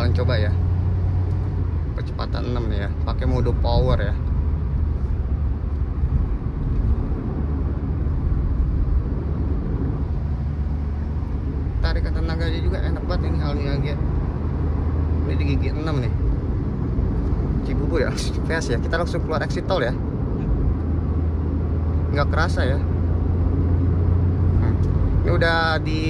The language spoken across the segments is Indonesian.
bakalan coba ya kecepatan 6 nih ya, pakai mode power ya. Tarikan tenaganya juga enak banget ini Alnia Agya. Ini di gigi 6 nih. Cibubur ya, fast ya. Kita langsung keluar exit tol ya. Nggak kerasa ya. Ini udah di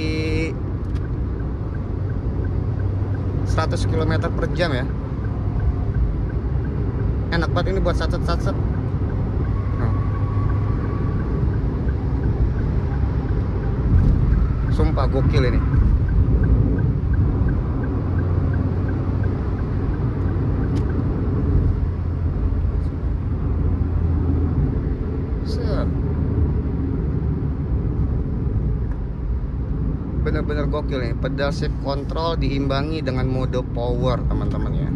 100 km per jam ya. Enak banget ini buat satset-satset. Sumpah gokil ini. Bener-bener gokil nih. Pedal shift control diimbangi dengan mode power teman-teman ya.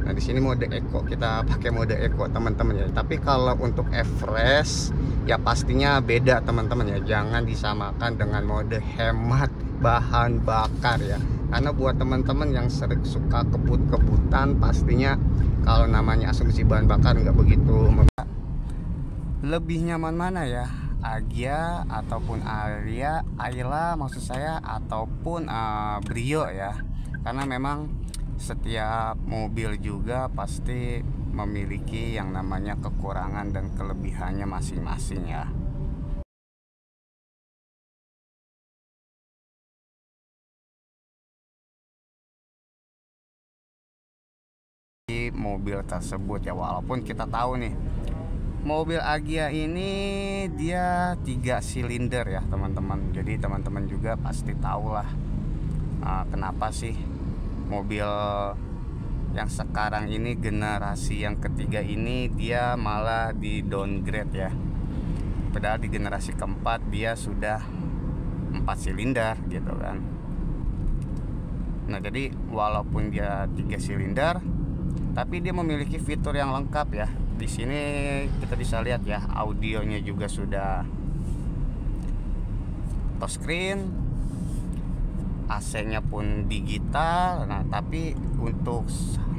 Nah di sini mode eco, kita pakai mode eco teman-teman ya. Tapi kalau untuk Everest ya pastinya beda teman-teman ya. Jangan disamakan dengan mode hemat bahan bakar ya. Karena buat teman-teman yang sering suka kebut-kebutan, pastinya kalau namanya asumsi bahan bakar nggak begitu. Lebih nyaman mana ya? Agya ataupun Ayla maksud saya, ataupun Brio ya. Karena memang setiap mobil juga pasti memiliki yang namanya kekurangan dan kelebihannya masing-masing ya. Di mobil tersebut ya, walaupun kita tahu nih mobil Agya ini dia 3 silinder ya teman-teman. Jadi teman-teman juga pasti tahu lah kenapa sih mobil yang sekarang ini generasi yang ketiga ini dia malah di downgrade ya. Padahal di generasi keempat dia sudah 4 silinder gitu kan. Nah jadi walaupun dia 3 silinder, tapi dia memiliki fitur yang lengkap ya. Di sini kita bisa lihat ya, audionya juga sudah touchscreen, AC-nya pun digital. Nah, tapi untuk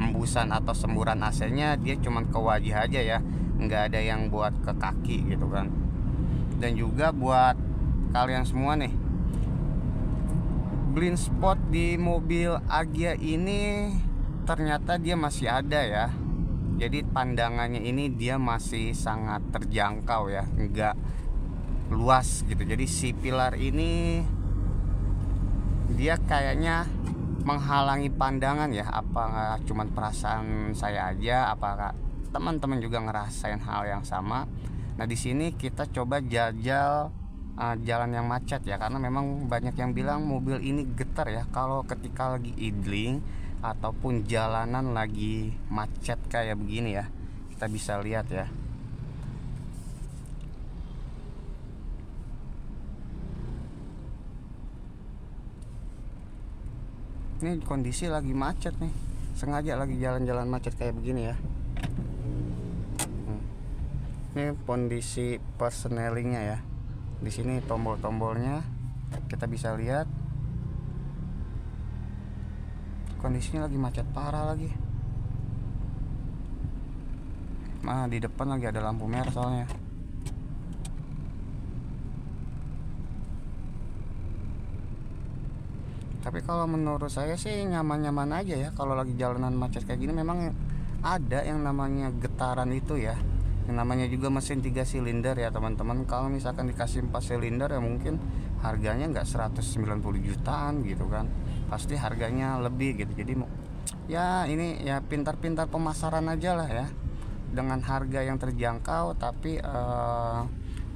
hembusan atau semburan AC-nya dia cuman ke wajah aja ya, nggak ada yang buat ke kaki gitu kan. Dan juga buat kalian semua nih, blind spot di mobil Agya ini ternyata dia masih ada ya. Jadi pandangannya ini dia masih sangat terjangkau ya, enggak luas gitu. Jadi si pilar ini dia kayaknya menghalangi pandangan ya. Apa cuman perasaan saya aja, apakah teman-teman juga ngerasain hal yang sama? Nah di sini kita coba jajal jalan yang macet ya, karena memang banyak yang bilang mobil ini getar ya kalau ketika lagi idling ataupun jalanan lagi macet kayak begini ya. Kita bisa lihat ya. Ini kondisi lagi macet nih. Sengaja lagi jalan-jalan macet kayak begini ya. Ini kondisi persnelingnya ya. Di sini tombol-tombolnya kita bisa lihat. Kondisinya lagi macet parah lagi. Nah di depan lagi ada lampu merah soalnya. Tapi kalau menurut saya sih nyaman-nyaman aja ya. Kalau lagi jalanan macet kayak gini memang ada yang namanya getaran itu ya. Yang namanya juga mesin 3 silinder ya teman-teman. Kalau misalkan dikasih 4 silinder ya mungkin harganya nggak 190 jutaan gitu kan. Pasti harganya lebih gitu. Jadi ya ini ya pintar-pintar pemasaran aja lah ya. Dengan harga yang terjangkau, tapi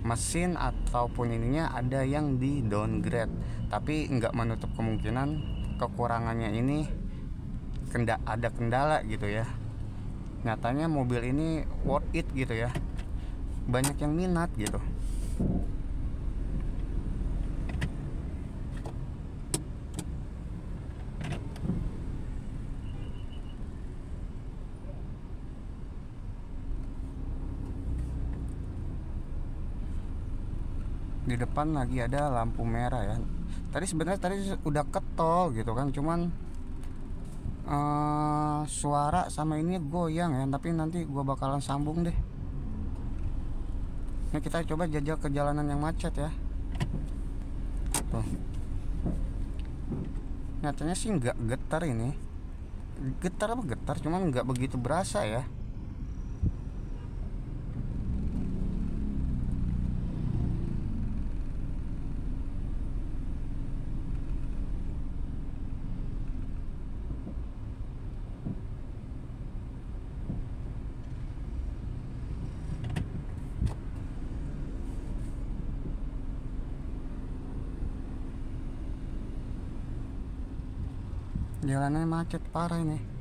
mesin ataupun ininya ada yang di downgrade. Tapi nggak menutup kemungkinan kekurangannya ini ada kendala gitu ya. Nyatanya mobil ini worth it gitu ya. Banyak yang minat gitu. Di depan lagi ada lampu merah ya. Tadi sebenarnya udah ketol gitu kan, cuman suara sama ini goyang ya, tapi nanti gua bakalan sambung deh. Ini kita coba jajal ke jalanan yang macet ya. Tuh. Nyatanya sih nggak getar ini. Getar apa getar, cuman nggak begitu berasa ya. Jalannya macet parah ini.